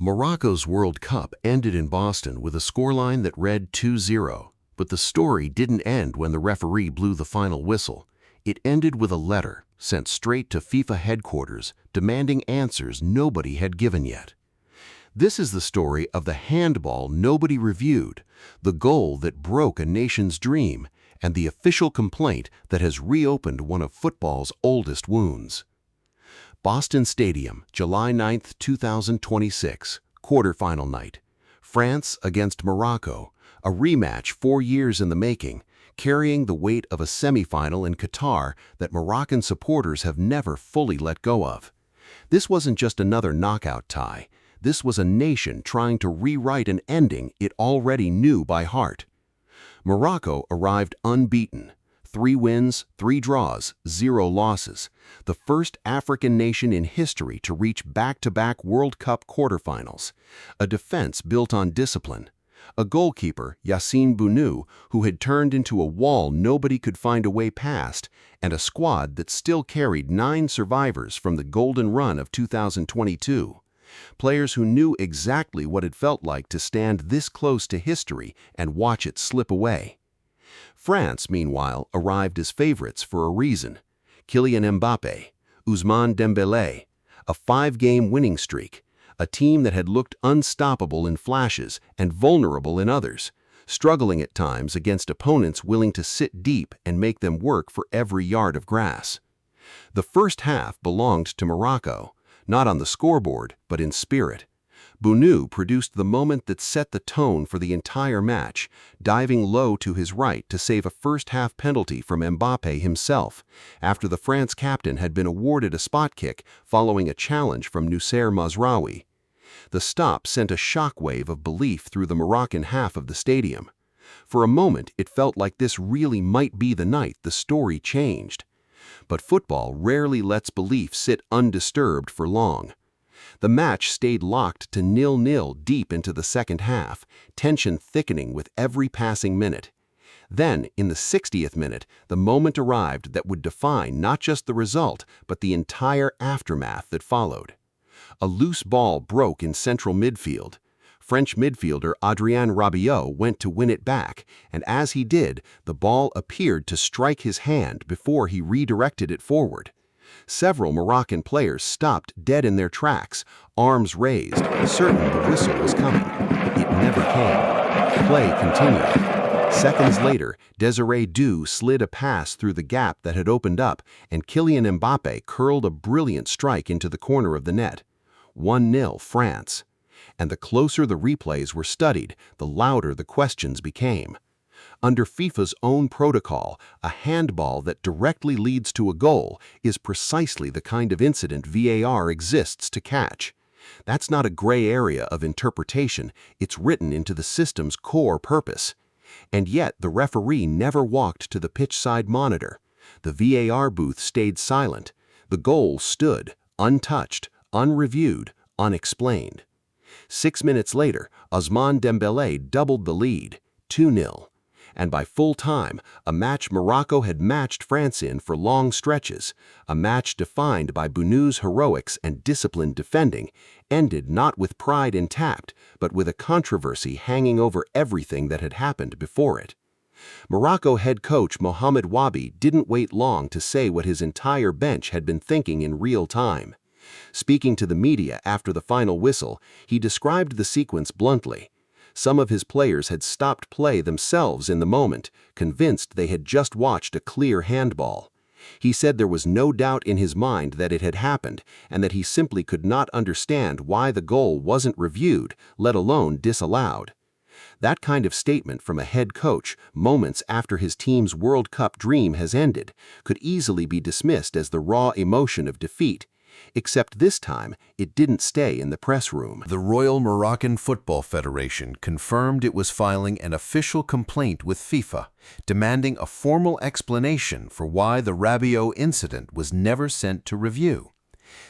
Morocco's World Cup ended in Boston with a scoreline that read 2-0, but the story didn't end when the referee blew the final whistle. It ended with a letter sent straight to FIFA headquarters demanding answers nobody had given yet. This is the story of the handball nobody reviewed, the goal that broke a nation's dream, and the official complaint that has reopened one of football's oldest wounds. Boston Stadium, July 9, 2026, quarterfinal night. France against Morocco, a rematch 4 years in the making, carrying the weight of a semifinal in Qatar that Moroccan supporters have never fully let go of. This wasn't just another knockout tie. This was a nation trying to rewrite an ending it already knew by heart. Morocco arrived unbeaten. 3 wins, 3 draws, 0 losses. The first African nation in history to reach back-to-back World Cup quarterfinals. A defense built on discipline. A goalkeeper, Yassine Bounou, who had turned into a wall nobody could find a way past, and a squad that still carried 9 survivors from the golden run of 2022. Players who knew exactly what it felt like to stand this close to history and watch it slip away. France, meanwhile, arrived as favorites for a reason. Kylian Mbappé, Ousmane Dembélé, a 5-game winning streak, a team that had looked unstoppable in flashes and vulnerable in others, struggling at times against opponents willing to sit deep and make them work for every yard of grass. The first half belonged to Morocco, not on the scoreboard, but in spirit. Bounou produced the moment that set the tone for the entire match, diving low to his right to save a first-half penalty from Mbappé himself, after the France captain had been awarded a spot kick following a challenge from Noussair Mazraoui. The stop sent a shockwave of belief through the Moroccan half of the stadium. For a moment, it felt like this really might be the night the story changed. But football rarely lets belief sit undisturbed for long. The match stayed locked to 0-0 deep into the second half, tension thickening with every passing minute. Then, in the 60th minute, the moment arrived that would define not just the result, but the entire aftermath that followed. A loose ball broke in central midfield. French midfielder Adrien Rabiot went to win it back, and as he did, the ball appeared to strike his hand before he redirected it forward. Several Moroccan players stopped dead in their tracks, arms raised, certain the whistle was coming. It never came. Play continued. Seconds later, Désiré Doué slid a pass through the gap that had opened up, and Kylian Mbappé curled a brilliant strike into the corner of the net. 1-0 France. And the closer the replays were studied, the louder the questions became. Under FIFA's own protocol, a handball that directly leads to a goal is precisely the kind of incident VAR exists to catch. That's not a gray area of interpretation, it's written into the system's core purpose. And yet the referee never walked to the pitch-side monitor. The VAR booth stayed silent. The goal stood, untouched, unreviewed, unexplained. 6 minutes later, Ousmane Dembélé doubled the lead, 2-0. And by full time, a match Morocco had matched France in for long stretches, a match defined by Bounou's heroics and disciplined defending, ended not with pride intact, but with a controversy hanging over everything that had happened before it. Morocco head coach Mohamed Wabi didn't wait long to say what his entire bench had been thinking in real time. Speaking to the media after the final whistle, he described the sequence bluntly. Some of his players had stopped play themselves in the moment, convinced they had just watched a clear handball. He said there was no doubt in his mind that it had happened, and that he simply could not understand why the goal wasn't reviewed, let alone disallowed. That kind of statement from a head coach, moments after his team's World Cup dream has ended, could easily be dismissed as the raw emotion of defeat. Except this time, it didn't stay in the press room. The Royal Moroccan Football Federation confirmed it was filing an official complaint with FIFA, demanding a formal explanation for why the Rabiot incident was never sent to review.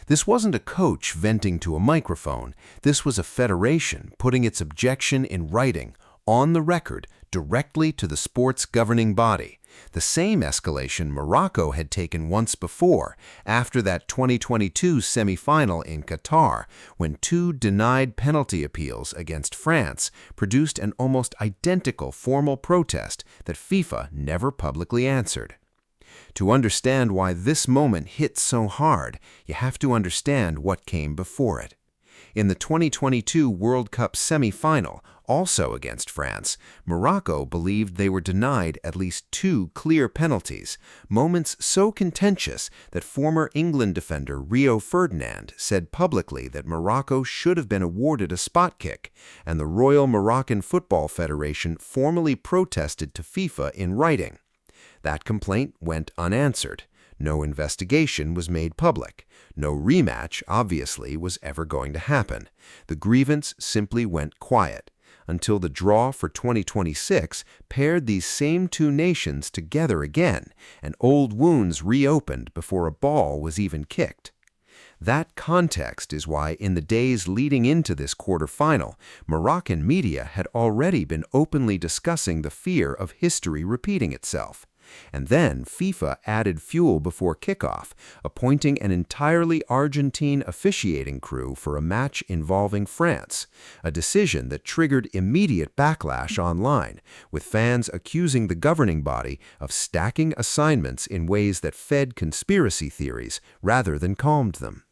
This wasn't a coach venting to a microphone. This was a federation putting its objection in writing, on the record, directly to the sport's governing body. The same escalation Morocco had taken once before, after that 2022 semifinal in Qatar, when two denied penalty appeals against France produced an almost identical formal protest that FIFA never publicly answered. To understand why this moment hit so hard, you have to understand what came before it. In the 2022 World Cup semi-final, also against France, Morocco believed they were denied at least two clear penalties, moments so contentious that former England defender Rio Ferdinand said publicly that Morocco should have been awarded a spot kick, and the Royal Moroccan Football Federation formally protested to FIFA in writing. That complaint went unanswered. No investigation was made public. No rematch, obviously, was ever going to happen. The grievance simply went quiet, until the draw for 2026 paired these same two nations together again, and old wounds reopened before a ball was even kicked. That context is why, in the days leading into this quarterfinal, Moroccan media had already been openly discussing the fear of history repeating itself. And then FIFA added fuel before kickoff, appointing an entirely Argentine officiating crew for a match involving France, a decision that triggered immediate backlash online, with fans accusing the governing body of stacking assignments in ways that fed conspiracy theories rather than calmed them.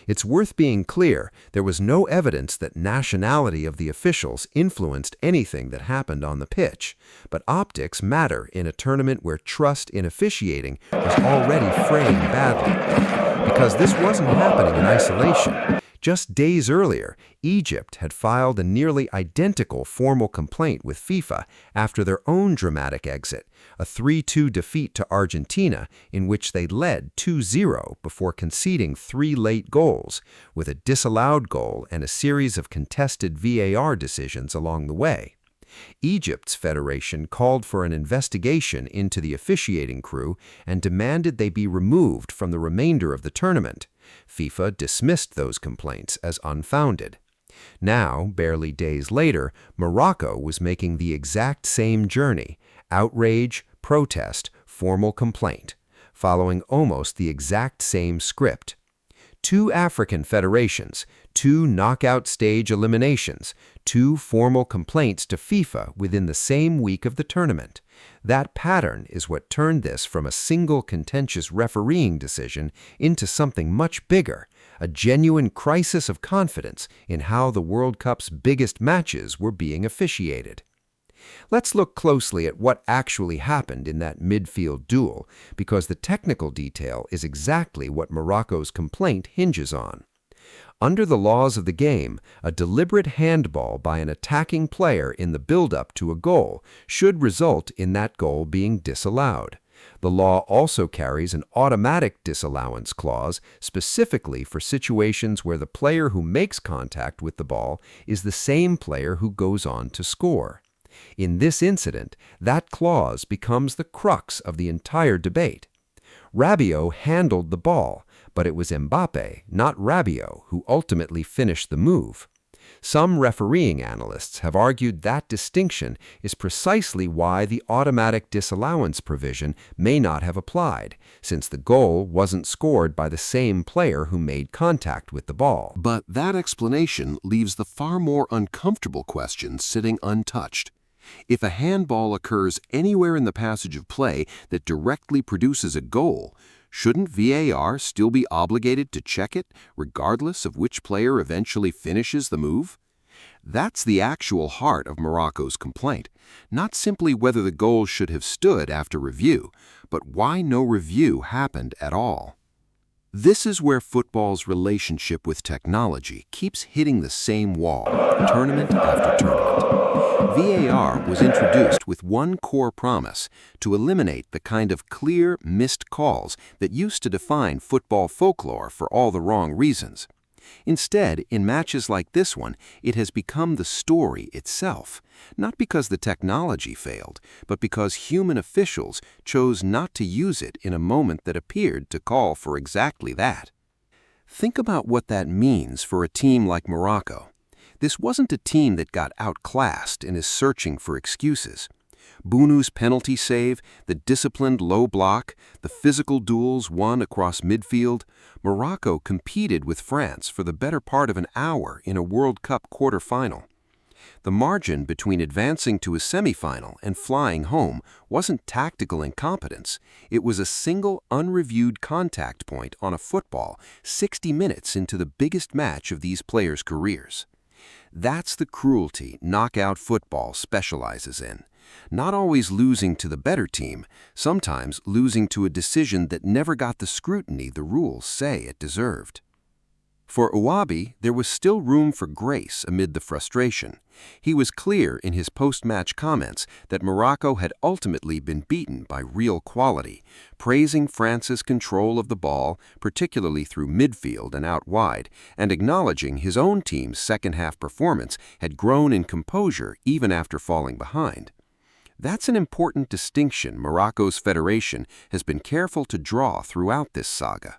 It's worth being clear, there was no evidence that nationality of the officials influenced anything that happened on the pitch, but optics matter in a tournament where trust in officiating was already fraying badly. Because this wasn't happening in isolation. Just days earlier, Egypt had filed a nearly identical formal complaint with FIFA after their own dramatic exit, a 3-2 defeat to Argentina in which they led 2-0 before conceding 3 late goals, with a disallowed goal and a series of contested VAR decisions along the way. Egypt's federation called for an investigation into the officiating crew and demanded they be removed from the remainder of the tournament. FIFA dismissed those complaints as unfounded. Now, barely days later, Morocco was making the exact same journey: outrage, protest, formal complaint, following almost the exact same script. Two African federations, two knockout stage eliminations, two formal complaints to FIFA within the same week of the tournament. That pattern is what turned this from a single contentious refereeing decision into something much bigger, a genuine crisis of confidence in how the World Cup's biggest matches were being officiated. Let's look closely at what actually happened in that midfield duel, because the technical detail is exactly what Morocco's complaint hinges on. Under the laws of the game, a deliberate handball by an attacking player in the build-up to a goal should result in that goal being disallowed. The law also carries an automatic disallowance clause specifically for situations where the player who makes contact with the ball is the same player who goes on to score. In this incident, that clause becomes the crux of the entire debate. Rabiot handled the ball, but it was Mbappé, not Rabiot, who ultimately finished the move. Some refereeing analysts have argued that distinction is precisely why the automatic disallowance provision may not have applied, since the goal wasn't scored by the same player who made contact with the ball. But that explanation leaves the far more uncomfortable question sitting untouched. If a handball occurs anywhere in the passage of play that directly produces a goal, shouldn't VAR still be obligated to check it, regardless of which player eventually finishes the move? That's the actual heart of Morocco's complaint, not simply whether the goal should have stood after review, but why no review happened at all. This is where football's relationship with technology keeps hitting the same wall, tournament after tournament. VAR was introduced with one core promise: to eliminate the kind of clear, missed calls that used to define football folklore for all the wrong reasons. Instead, in matches like this one, it has become the story itself, not because the technology failed, but because human officials chose not to use it in a moment that appeared to call for exactly that. Think about what that means for a team like Morocco. This wasn't a team that got outclassed and is searching for excuses. Bunu's penalty save, the disciplined low block, the physical duels won across midfield, Morocco competed with France for the better part of an hour in a World Cup quarterfinal. The margin between advancing to a semifinal and flying home wasn't tactical incompetence. It was a single unreviewed contact point on a football 60 minutes into the biggest match of these players' careers. That's the cruelty knockout football specializes in. Not always losing to the better team, sometimes losing to a decision that never got the scrutiny the rules say it deserved. For Ouabi, there was still room for grace amid the frustration. He was clear in his post-match comments that Morocco had ultimately been beaten by real quality, praising France's control of the ball, particularly through midfield and out wide, and acknowledging his own team's second-half performance had grown in composure even after falling behind. That's an important distinction Morocco's federation has been careful to draw throughout this saga.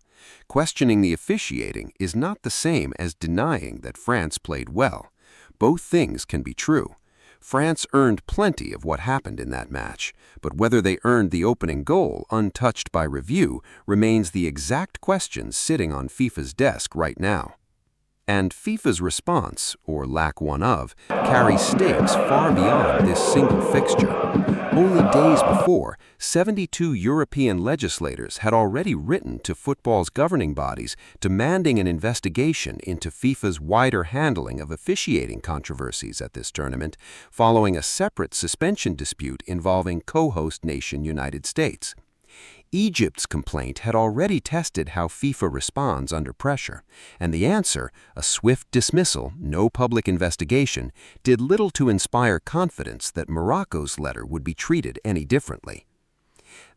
Questioning the officiating is not the same as denying that France played well. Both things can be true. France earned plenty of what happened in that match, but whether they earned the opening goal untouched by review remains the exact question sitting on FIFA's desk right now. And FIFA's response, or lack one of, carries stakes far beyond this single fixture. Only days before, 72 European legislators had already written to football's governing bodies demanding an investigation into FIFA's wider handling of officiating controversies at this tournament, following a separate suspension dispute involving co-host nation United States. Egypt's complaint had already tested how FIFA responds under pressure, and the answer, a swift dismissal, no public investigation, did little to inspire confidence that Morocco's letter would be treated any differently.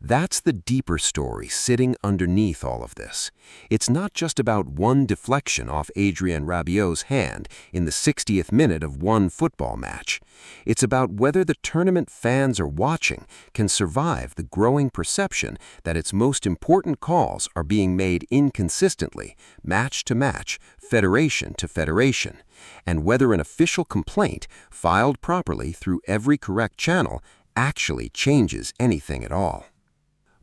That's the deeper story sitting underneath all of this. It's not just about one deflection off Adrien Rabiot's hand in the 60th minute of one football match. It's about whether the tournament fans are watching can survive the growing perception that its most important calls are being made inconsistently, match to match, federation to federation, and whether an official complaint, filed properly through every correct channel, actually changes anything at all.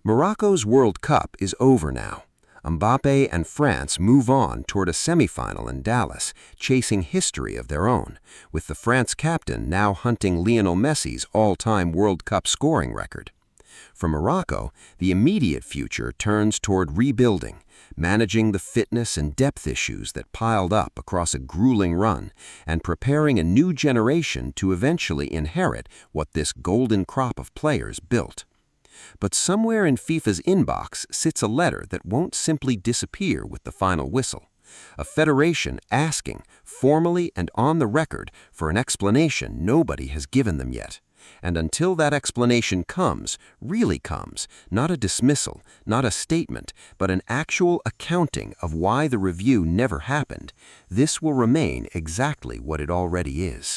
Morocco's World Cup is over now. Mbappé and France move on toward a semifinal in Dallas, chasing history of their own, with the France captain now hunting Lionel Messi's all-time World Cup scoring record. For Morocco, the immediate future turns toward rebuilding, managing the fitness and depth issues that piled up across a grueling run, and preparing a new generation to eventually inherit what this golden crop of players built. But somewhere in FIFA's inbox sits a letter that won't simply disappear with the final whistle. A federation asking, formally and on the record, for an explanation nobody has given them yet. And until that explanation comes, really comes, not a dismissal, not a statement, but an actual accounting of why the review never happened, this will remain exactly what it already is.